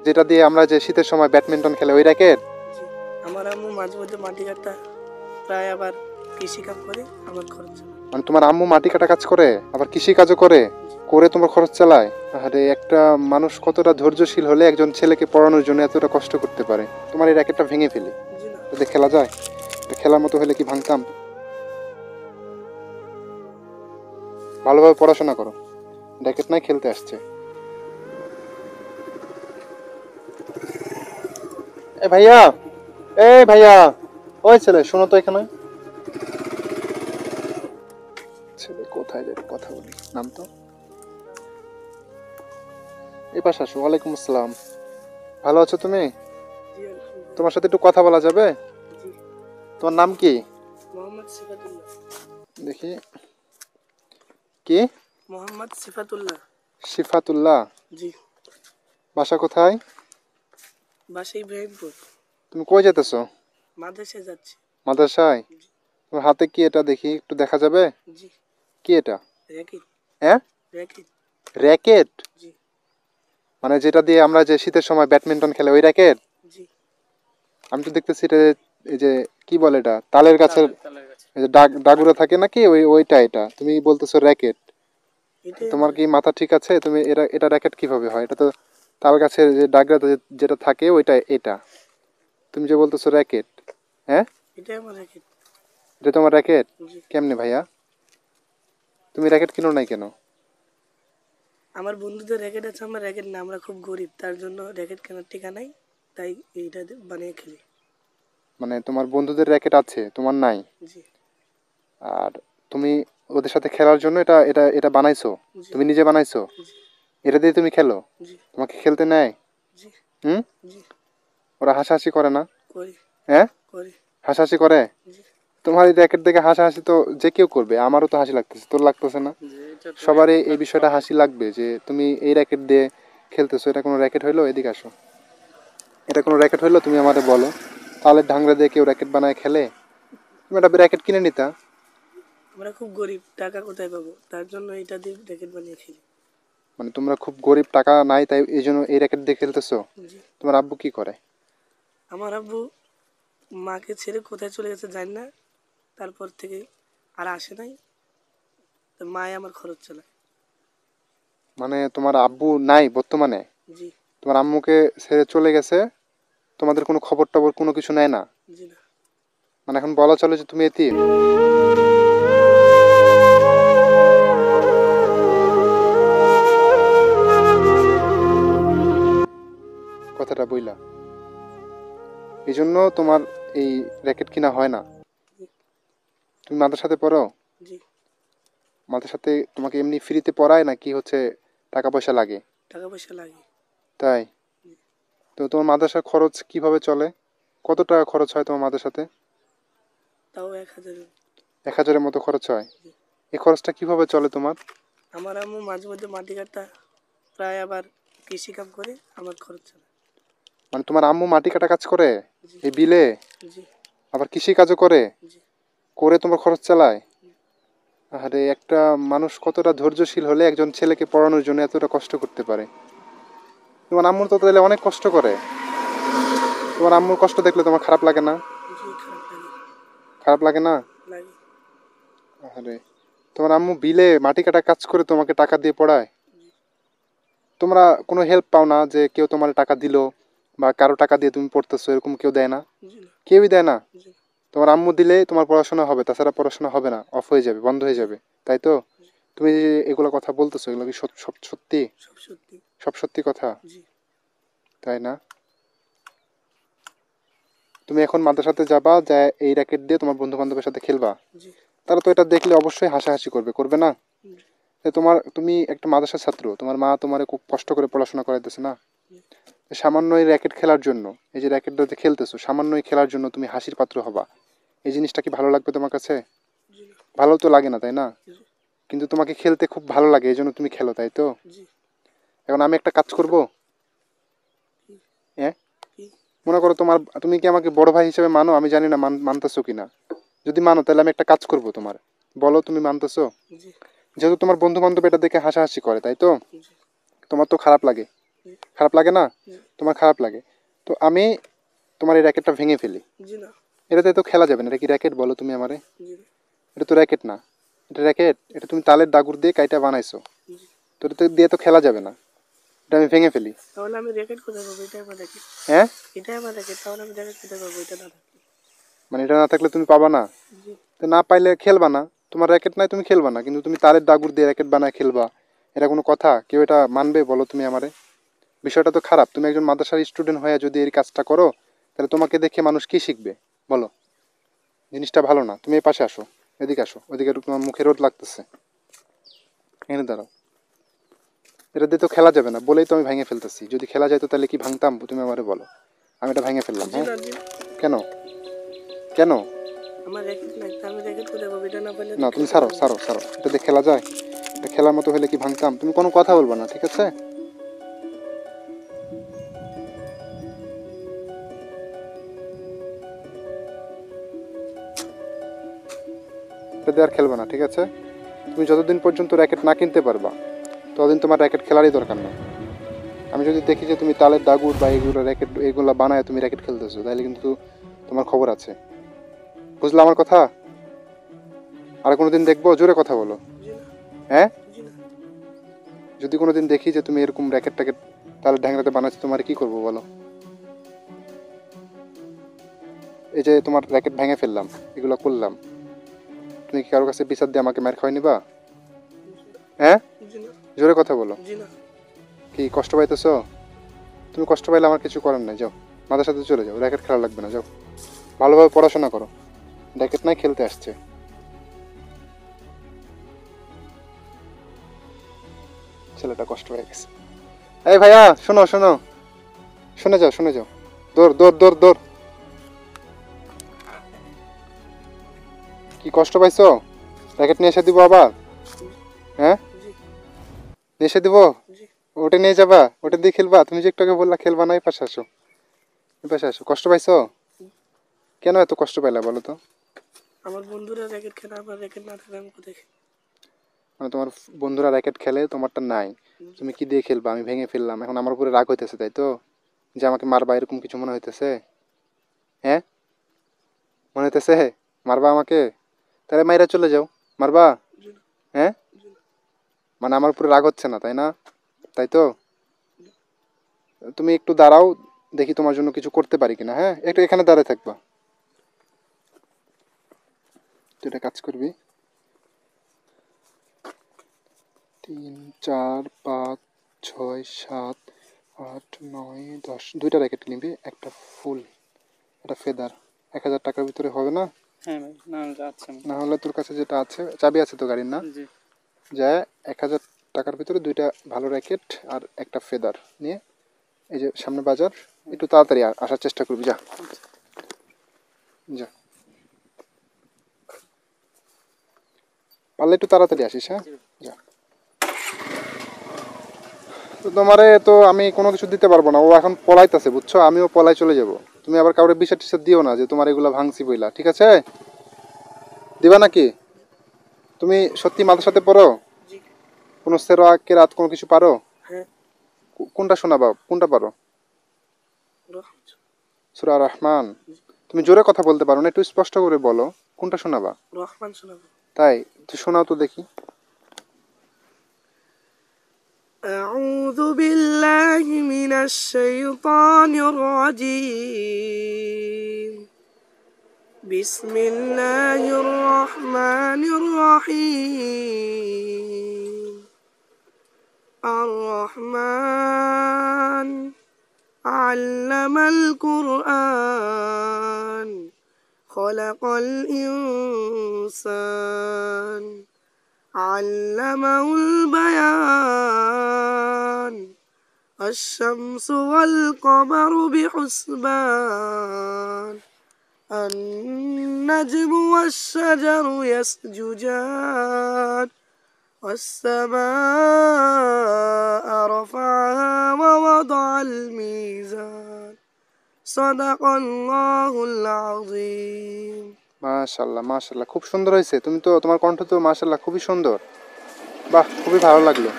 যেটা দিয়ে আমরা যে শীতের সময় ব্যাডমিন্টন খেলে ওই র্যাকেট? জি। আমার আম্মু মাঝে মধ্যে মাটি কাটা প্রায় আবার কৃষি কাজ করে আমার খরচ চালায়। মানে তোমার আম্মু মাটি কাটা কাজ করে আবার কৃষি কাজও করে, করে তোমার খরচ চালায়? আরে একটা মানুষ কতটা ধৈর্যশীল হলে একজন ছেলেকে পড়ানোর জন্য এতটা কষ্ট করতে পারে। তোমার এই র্যাকেটটা ভেঙে ফেলি, জি না। এটা খেলা যায়? এটা খেলার মতো হলে কি ভাঙতাম? ভালোভাবে পড়াশোনা করো, র্যাকেট নাই খেলতে আসছে। এ ভাইয়া, এ ভাইয়া, ওই ছেলে শোনো তো এখানে। ছেলে কোথায় যাবে, কথা বলি, নাম তো। এই পাশে আসো। ওয়ালাইকুম আসসালাম। ভালো আছো তুমি? জি আলহামদুলিল্লাহ। তোমার সাথে একটু কথা বলা যাবে? জি। তোমার নাম কি? মোহাম্মদ সিফাতুল্লাহ। দেখি, কি? মোহাম্মদ সিফাতুল্লাহ। সিফাতুল্লাহ। জি। বাসা কোথায়? বাসাই ইব্রাহিমপুর। তুমি কই যেতেছো? মাদ্রাসায় যাচ্ছি। মাদ্রাসায়? জি। তোমার হাতে কি এটা, দেখি একটু দেখা যাবে? জি। কি এটা? র্যাকেট। হ্যাঁ, র্যাকেট। র্যাকেট? জি। মানে যেটা দিয়ে আমরা যে শীতের সময় ব্যাডমিন্টন খেলে ওই র্যাকেট? জি। আমি তো দেখতেছি এটা, এই যে কি বলে এটা, তালের গাছের এই যে ডাগুরা থাকে নাকি, ওইটা এটা তুমি বলতেছো র্যাকেট? এটাই তোমার আমার কি মাথা ঠিক আছে? তুমি এটা র্যাকেট কিভাবে হয়? এটা তো তাল গাছের যে ডাগরা যেটা থাকে ওইটা এটা, তুমি যে বলতেছো র্যাকেট। হ্যাঁ, এটাই আমার র্যাকেট। এটা তোমার র্যাকেট? জি। কেমনে ভাইয়া, তুমি র্যাকেট কিনো নাই কেন? আমার বন্ধুদের র্যাকেট আছে, আমার র্যাকেট না, আমরা খুব গরিব, তার জন্য র্যাকেট কেনার টিকা নাই, তাই এইটা বানিয়ে খেলি। মানে তোমার বন্ধুদের র্যাকেট আছে, তোমার নাই? জি। আর তুমি ওদের সাথে খেলার জন্য এটা এটা এটা বানাইছো? জি। তুমি নিজে বানাইছো? জি। এটা দিয়ে তুমি খেলো? জি। তোমাকে খেলতে নেয়? জি। হুম? জি। ওরা হাসাহাসি করে না? করি। হ্যাঁ, করি। হাসাহাসি করে? জি। তোমার এই র্যাকেট দেখে হাসাহাসি তো যে কেউ করবে, আমারও তো হাসি লাগতেছে, তোর লাগতেছে না? সবারই এই বিষয়টা হাসি লাগবে যে তুমি এই র্যাকেট দিয়ে খেলতেছো। এটা কোনো র্যাকেট হইলো? এদিকে আসো। এটা কোনো র্যাকেট হইলো? তুমি আমারে বলো। তাহলে ঢাংরা দিয়ে কেউ র্যাকেট বানায় খেলে? তুমি একটা র্যাকেট কিনে নিতা। আমরা খুব গরিব, টাকা কোথায় পাবো, তার জন্য এটা দিয়ে র্যাকেট বানিয়ে খেলি। মানে তোমরা খুব গরিব, টাকা নাই, তাই এই জন্য এই র্যাকেট দিয়ে খেলতেছো? জি। তোমার আব্বু কি করে? আমার আব্বু মাকে ছেড়ে কোথায় চলে গেছে জানি না, তারপর থেকে আর আসে নাই, তো মাই আমার খরচ চালায়। মানে তোমার আব্বু নাই বর্তমানে? জি। তোমার আম্মুকে ছেড়ে চলে গেছে, তোমাদের কোনো খবর টবর কোনো কিছু নেয় না? জি না। মানে এখন বলা চলে যে তুমি এতিম? কথাটা বইলা, এই জন্য তোমার এই র্যাকেট কিনা হয় না। জি। তুমি মাদ্রাসাতে পড়ো? জি। মাদ্রাসাতে তোমাকে এমনি ফ্রিতে পড়ায় না কি হচ্ছে টাকা পয়সা লাগে? টাকা পয়সা লাগে। তাই? জি। তো তোমার মাদ্রাসার খরচ কিভাবে চলে? কত টাকা খরচ হয় তোমার মাদ্রাসাতে? তাও 1,000। 1,000-এর মতো খরচ হয়? জি। এই খরচটা কিভাবে চলে তোমার? আমার আম্মু মাঝে মধ্যে মাটি কাটা প্রায় আবার কৃষি কাজ করে আমার খরচ চালায়। মানে তোমার আম্মু মাটি কাটা কাজ করে জি। এই বিলে, জি। আবার কৃষি কাজও করে, জি। করে তোমার খরচ চালায়? আরে একটা মানুষ কতটা ধৈর্যশীল হলে একজন ছেলেকে পড়ানোর জন্য এতটা কষ্ট করতে পারে। তোমার আম্মুর তো তাহলে অনেক কষ্ট করে। তোমার আম্মুর কষ্ট দেখলে তোমার খারাপ লাগে না? জি খারাপ লাগে। খারাপ লাগে না? লাগে। আরে তোমার আম্মু বিলে মাটি কাটা কাজ করে তোমাকে টাকা দিয়ে পড়ায়? জি। তোমরা কোনো হেল্প পাও না যে কেউ তোমার টাকা দিলো বা কারো টাকা দিয়ে তুমি পড়তেছো, এরকম কেউ দেয় না? জি না। কেউই দেয় না? জি। তোমার আম্মু দিলে তোমার পড়াশোনা হবে, তাছাড়া পড়াশোনা হবে না, অফ হয়ে যাবে, বন্ধ হয়ে জি। যাবে, তাই তো? জি। তুমি যে এগুলো কথা বলতেছো, এগুলো কি সব সত্যি? সব সত্যি। সব সত্যি কথা? জি। তাই না? তুমি এখন মাদ্রাসাতে যাবা, যা এই র্যাকেট দিয়ে তোমার বন্ধু বান্ধবের সাথে খেলবা, জি। তারা তো এটা দেখলে অবশ্যই হাসাহাসি করবে, করবে না? জি। তুমি একটা মাদ্রাসার ছাত্র, তোমার মা তোমার খুব কষ্ট করে পড়াশোনা করাইতেছে না? জি। সামান্য এই র্যাকেট খেলার জন্য, এই যে র্যাকেটটাতে খেলতেছো, সামান্য এই খেলার জন্য তুমি হাসির পাত্র হবা, এই জিনিসটা কি ভালো লাগবে তোমার কাছে? জি না। ভালো তো লাগে না, তাই না? জি। কিন্তু তোমাকে খেলতে খুব ভালো লাগে, এই জন্য তুমি খেলো, তাই তো? জি। এখন আমি একটা কাজ করব। কি? হ্যাঁ, কি? মনে করো তুমি কি আমাকে বড় ভাই হিসেবে মানো? আমি জানি না মানতেছো কিনা। যদি মানো তাহলে আমি একটা কাজ করব তোমার, বলো তুমি মানতেছো? জি। যেহেতু তোমার বন্ধু বান্ধব এটা দেখে হাসাহাসি করে, তাই তো? জি। তোমার তো খারাপ লাগে, খারাপ লাগে না? জি। তোমার খারাপ লাগে, তো আমি তোমার এই র্যাকেটটা ভেঙে ফেলি। জি না। এটাতে তো খেলা যাবে না। এটা কি র্যাকেট বলো তুমি আমারে? জি না। এটা তো র্যাকেট না। এটা র্যাকেট? এটা তুমি তালের ডাগুর দিয়ে কাইটা বানাইছো, জি। তো এটা দিয়ে তো খেলা যাবে না। এটা আমি ভেঙে ফেলি। তাহলে আমি র্যাকেট কোথায় পাবো? এটাই আমার র্যাকেট। হ্যাঁ, এটাই আমার র্যাকেট, তাহলে আমি র্যাকেট কোথায় পাবো? এটা না থাকলে। মানে এটা না থাকলে তুমি পাবা না? জি। তো না পাইলে খেলবা না। তোমার র্যাকেট নাই, তুমি খেলবা না, কিন্তু তুমি তারের ডাগুর দিয়ে র্যাকেট বানায় খেলবা, এটা কোনো কথা? কেউ এটা মানবে বলো তুমি আমারে? বিষয়টা তো খারাপ। তুমি একজন মাদ্রাসার স্টুডেন্ট হয়ে যদি এই কাজটা করো, তাহলে তোমাকে দেখে মানুষ কি শিখবে বলো? জিনিসটা ভালো না। তুমি এই পাশে আসো, এদিকে আসো, ওইদিকে তোমার মুখে রোদ লাগতেছে, এনে দাঁড়াও। এটা দিয়ে তো খেলা যাবে না বলেই তো আমি ভেঙে ফেলতেছি। যদি খেলা যায় তো তাহলে কি ভাঙতাম তুমি আমারে বলো? আমি এটা ভেঙে ফেললাম। জি হ্যাঁ, না। জি না। কেন? কেন? আমার র্যাকেট নাই, তা আমি র্যাকেট কোথায় পাবো? এটা না পাইলে তো না, তুমি খেলতে ছাড়ো পারবো না। ছাড়ো ছাড়ো, এটা দিয়ে খেলা যায়? এটা খেলার মতো হলে কি ভাঙতাম? তুমি কোনো কথা বলবা না, ঠিক আছে? এটা দিয়ে আর খেলবে না, ঠিক আছে? তুমি যতদিন পর্যন্ত র্যাকেট না কিনতে পারবা, ততদিন তোমার র্যাকেট খেলারই দরকার নেই। আমি যদি দেখি যে তুমি তালের দাগুর বা এগুলো র্যাকেট এগুলো বানায় তুমি র্যাকেট খেলতেছো, তাহলে কিন্তু তোমার খবর আছে। বুঝলে আমার কথা? আর কোনোদিন দেখবো? জোরে কথা বলো। জি না। হ্যাঁ, জি না। যদি কোনোদিন দেখি যে তুমি এরকম র্যাকেট ট্যাকেট তাহলে ঢ্যাংরাতে বানাচ্ছো, তোমার কি করবো বলো? এই যে তোমার র্যাকেট ভেঙে ফেললাম, এগুলো করলাম, তুমি কি কারোর কাছে বিচার দিয়ে আমাকে মার খাওয়াই নিবা? হ্যাঁ, জি না। জোরে কথা বলো। জি না। কি কষ্ট পাইতেছো? তুমি কষ্ট পাইলে আমার কিছু করার নাই, যাও মাদ্রাসাতে চলে যাও, র্যাকেট খেলা লাগবে না, যাও ভালোভাবে পড়াশোনা করো। র্যাকেট নাই, খেলতে আসছে। ছেলেটা কষ্ট হয়ে গেছে। এই ভাইয়া, শোনো শোনো, শুনে যাও শুনে যাও। দৌড় দৌড় দৌড় দৌড়। কি কষ্ট পাইছো? র্যাকেট নিয়ে এসে দিব আবার? হ্যাঁ, জি। নিয়ে এসে দিব? জি। ওটা নিয়ে যাবা? ওটা দিয়ে খেলবা? তুমি যে একটু আগে বললা খেলবা না। এই পাশে আসো, এই পাশে আসো। কষ্ট পাইছো? কেন এত কষ্ট পাইলা বলো তো? আমার বন্ধুরা র্যাকেট খেলে, আমার র্যাকেট না থাকলে আমি কোথায় খেলি? মানে তোমার বন্ধুরা র্যাকেট খেলে, তোমারটা নাই, জি। তুমি কি দিয়ে খেলবা? আমি ভেঙে ফেললাম, এখন আমার উপরে রাগ হইতেছে তাই তো? যে আমাকে মারবা এরকম কিছু মনে হইতেছে? হ্যাঁ, মনে হইতেছে মারবা আমাকে? তাহলে মাইরা চলে যাও, মারবা? জি না। হ্যাঁ, জি না। মানে আমার উপরে রাগ হচ্ছে না তাই না? তাই তো? তুমি একটু দাঁড়াও, দেখি তোমার জন্য কিছু করতে পারি কিনা। হ্যাঁ, একটু এখানে দাঁড়ায় থাকবা। তুই একটা কাজ করবি, 3 4 5 6 7 8 9 10, দুইটা র্যাকেট কিনবি, একটা ফুল, একটা ফেদার। 1000 টাকার ভিতরে হবে না? হ্যাঁ ভাই, না যাচ্ছে না। না হলে তোর কাছে যেটা আছে, চাবি আছে তো গাড়ির না? জি। যায় 1000 টাকার ভিতরে দুইটা ভালো র্যাকেট আর একটা ফেদার নিয়ে, এই যে সামনে বাজার, একটু তাড়াতাড়ি আসার চেষ্টা করবি, যা যা, পারলে একটু তাড়াতাড়ি আসিস। হ্যাঁ, যা। তো তোমারে তো আমি কোনো কিছু দিতে পারবো না, ও এখন পলাইতেছে বুঝছো, আমিও পলাই চলে যাব। তুমি আবার কাউরে বিচার টিচার দিও না যে তোমার এগুলো ভাঙছি বইলা, ঠিক আছে? দিবা নাকি? তুমি সত্যি মাদ্রাসাতে পড়ো? জি। কোনো সেরা কেরাত কোনো কিছু পারো? হ্যাঁ। কোনটা শোনাবা? কোনটা পারো? রহমান। সূরা রহমান? তুমি জোরে কথা বলতে পারো না, একটু স্পষ্ট করে বলো কোনটা শোনাবা। রহমান শোনাবো। তাই? তো শোনাও তো দেখি। أعوذ بالله من الشيطان الرجيم. بسم الله الرحمن الرحيم. الرحمن علم القرآن خلق الإنسان علمه البيان الشمس والقمر بحسبان النجم والشجر يسجدان والسماء رفعها ووضع الميزان صدق الله العظيم. মাশাল্লাহ মাশাল্লাহ, খুব সুন্দর হয়েছে। তুমি তো, তোমার কণ্ঠ তো মাশাল্লাহ খুবই সুন্দর। বাহ, খুবই ভালো লাগলো।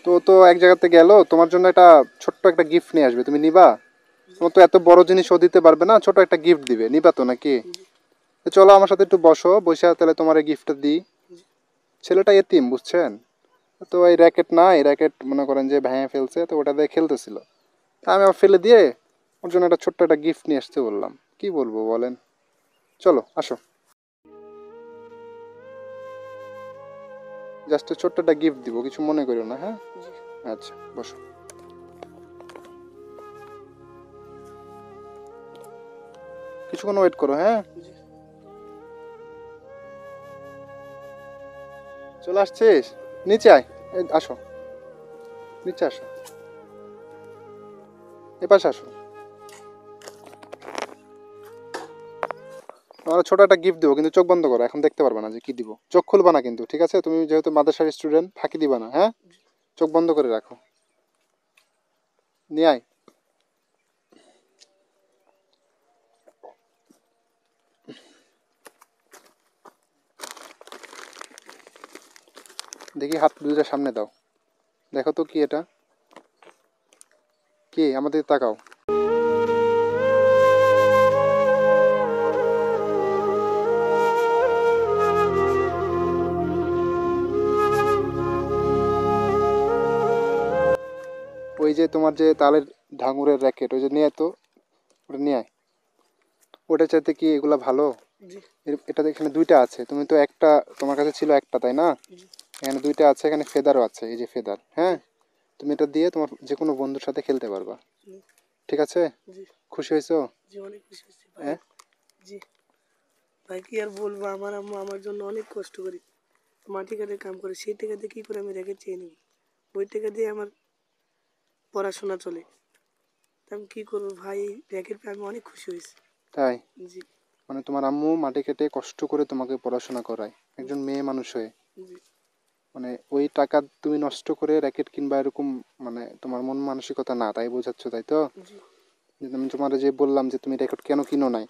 তো তো এক জায়গাতে গেল, তোমার জন্য একটা ছোট্ট একটা গিফট নিয়ে আসবে, তুমি নিবা? তোমার তো এত বড় জিনিস ও দিতে পারবে না, ছোট একটা গিফট দিবে, নিবা তো নাকি? তো চলো আমার সাথে একটু বসো, বসে তাহলে তোমার এই গিফটটা দিই। ছেলেটা এতিম, বুঝছেন? তো এই র্যাকেট না, এই র্যাকেট মনে করেন যে ভেঙে ফেলছে, তো ওটা দিয়ে খেলতেছিল। তা আমি আবার ফেলে দিয়ে ওর জন্য একটা ছোট্ট একটা গিফট নিয়ে আসতে বললাম। কি বলবো বলেন? চলো আসো, জাস্ট ছোট্ট একটা গিফট দিব, কিছু মনে করো না, হ্যাঁ? জি আচ্ছা, বসো। কিছুক্ষণ ওয়েট করো, হ্যাঁ? জি চলে আসছিস? নিচে আয়, এই আসো, নিচে আসো, এপাশে আসো। আমরা ছোট একটা গিফট দেবো, কিন্তু চোখ বন্ধ করো, এখন দেখতে পারবে না যে কি দিব। চোখ খুলবা না কিন্তু, ঠিক আছে? তুমি যেহেতু মাদ্রাসার স্টুডেন্ট, ফাঁকি দিবা না, হ্যাঁ? চোখ বন্ধ করে রাখো। নিয়ে আয়। দেখি হাত দুইটা সামনে দাও, দেখো তো কি এটা, কি? আমাদের তাকাও। ওই যে তোমার যে তালের ঢাঙুরের র্যাকেট, ওই যে নিয়ে আয় তো, ওটা নিয়ে আয়। ওটা চাইতে কি এগুলা ভালো? জি এটা এখানে দুইটা আছে, তুমি তো একটা, তোমার কাছে ছিল একটা, তাই না? জি এখানে দুইটা আছে, এখানে ফেদারও আছে, এই যে ফেদার, হ্যাঁ? তুমি এটা দিয়ে তোমার যে কোনো বন্ধুর সাথে খেলতে পারবা, জি ঠিক আছে? জি খুশি হয়েছো? জি অনেক খুশি হয়েছি ভাই। হ্যাঁ। জি ভাই কি আর বলবো, আমার আম্মু আমার জন্য অনেক কষ্ট করে মাটি কাটে কাম করে, সেই টাকা দিয়ে কি করে আমি রেখে চেয়ে নিব? ওই টাকা দিয়ে আমার পড়াশোনা চলে। তা আমি কি করবো ভাই, এই র্যাকেট পেয়ে আমি অনেক খুশি হয়েছি। তাই? জি মানে তোমার আম্মু মাটি কেটে কষ্ট করে তোমাকে পড়াশোনা করায়, একজন মেয়ে মানুষ হয়ে। জি মানে ওই টাকা তুমি নষ্ট করে র্যাকেট কিনবা, এরকম মানে তোমার মন মানসিকতা না, তাই বোঝাচ্ছ, তাই তো? জি যে আমি তোমার যে বললাম যে তুমি র্যাকেট কেন কিনো নাই,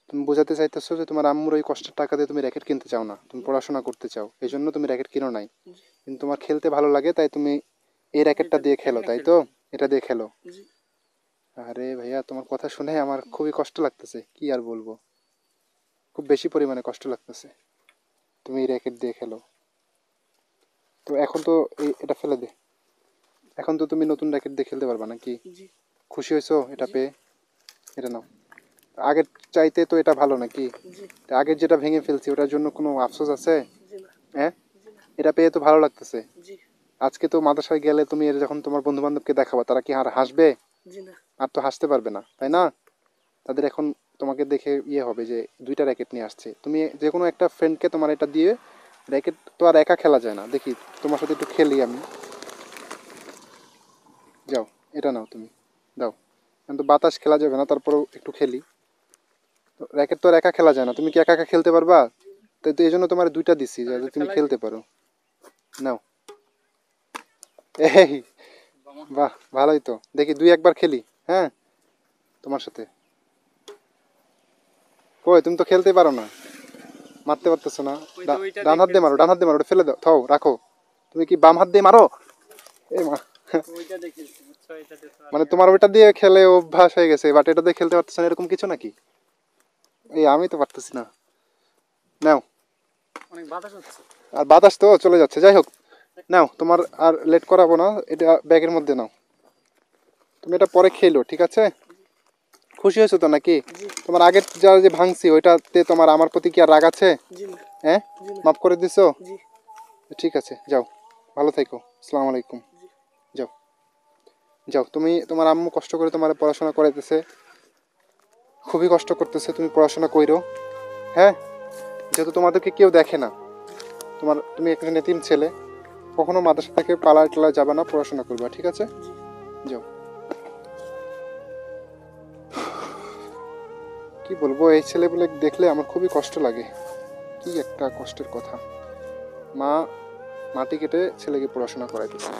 তুমি বোঝাতে চাইতেছো যে তোমার আম্মুর ওই কষ্টের টাকা দিয়ে তুমি র্যাকেট কিনতে চাও না, তুমি পড়াশোনা করতে চাও, এই জন্য তুমি র্যাকেট কিনো নাই। জি কিন্তু তোমার খেলতে ভালো লাগে, তাই তুমি এই র্যাকেটটা দিয়ে খেলো, তাই তো? এটা দিয়ে খেলো। জি আরে ভাইয়া, তোমার কথা শুনে আমার খুবই কষ্ট লাগতেছে, কি আর বলবো, খুব বেশি পরিমাণে কষ্ট লাগতেছে। তুমি এই র্যাকেট দিয়ে খেলো, তো এখন তো এটা ফেলে দে, এখন তো তুমি নতুন র্যাকেট দিয়ে খেলতে পারবা নাকি? জি খুশি হয়েছো এটা জি পেয়ে? এটা নাও। আগের চাইতে তো এটা ভালো নাকি? জি তা আগের যেটা ভেঙে ফেলছি ওটার জন্য কোনো আফসোস আছে? জি না হ্যাঁ? জি না এটা পেয়ে তো ভালো লাগতেছে। জি আজকে তো মাদ্রাসায় গেলে তুমি এর যখন তোমার বন্ধু বান্ধবকে দেখাবা, তারা কি আর হাসবে? জি না আর তো হাসতে পারবে না, তাই না? তাদের এখন তোমাকে দেখে ইয়ে হবে যে দুইটা র্যাকেট নিয়ে আসছে, তুমি যে কোনো একটা ফ্রেন্ডকে তোমার এটা দিয়ে, র্যাকেট তো আর একা খেলা যায় না, দেখি তোমার সাথে একটু খেলি আমি। যাও, এটা নাও তুমি, দাও। কিন্তু বাতাস খেলা যাবে না, তারপরেও একটু খেলি। র্যাকেট তো আর একা খেলা যায় না, তুমি কি একা একা খেলতে পারবা? তাই তো এই জন্য তোমার দুইটা দিচ্ছি, যাতে তুমি খেলতে পারো। নাও। এই, বাহ, ভালোই তো, দেখি দুই একবার খেলি, হ্যাঁ, তোমার সাথে। কই, তুমি তো খেলতে পারো না, মারতে পারতেছো না। ডান হাত দিয়ে মারো, ডান হাত দিয়ে মারো, ওটা ফেলে দাও, থাও, রাখো। তুমি কি বাম হাত দিয়ে মারো? এই মা, মানে তোমার ওইটা দিয়ে খেলে অভ্যাস হয়ে গেছে, বাট এটা দিয়ে খেলতে পারতেছো না, এরকম কিছু নাকি? এই আমি তো পারতেছি না। নাও। অনেক বাতাস হচ্ছে। আর বাতাস তো চলে যাচ্ছে, যাই হোক। নাও, তোমার আর লেট করাবো না, এটা ব্যাগের মধ্যে নাও। তুমি এটা পরে খেলো, ঠিক আছে? খুশি হয়েছো তো নাকি? জি তোমার আগের যা যে ভাঙছি ওইটাতে তোমার আমার প্রতি কি আর রাগ আছে? জি না হ্যাঁ? জি না মাফ করে দিছো? জি ঠিক আছে, যাও, ভালো থেকো, আসসালামু আলাইকুম। জি যাও, যাও, তুমি, তোমার আম্মু কষ্ট করে তোমার পড়াশোনা করাইতেছে, খুবই কষ্ট করতেছে, তুমি পড়াশোনা কইরো, হ্যাঁ? যেহেতু তোমাদেরকে কেউ দেখে না, তুমি একজন এতিম ছেলে, কখনো মাদ্রাসা থেকে পালায় টালায় যাবে না, পড়াশোনা করবা, ঠিক আছে? জি যাও। কি বলবো, এই ছেলেগুলো দেখলে আমার খুবই কষ্ট লাগে, কি একটা কষ্টের কথা। মা মাটি কেটে ছেলেকে পড়াশোনা করাইতেছে।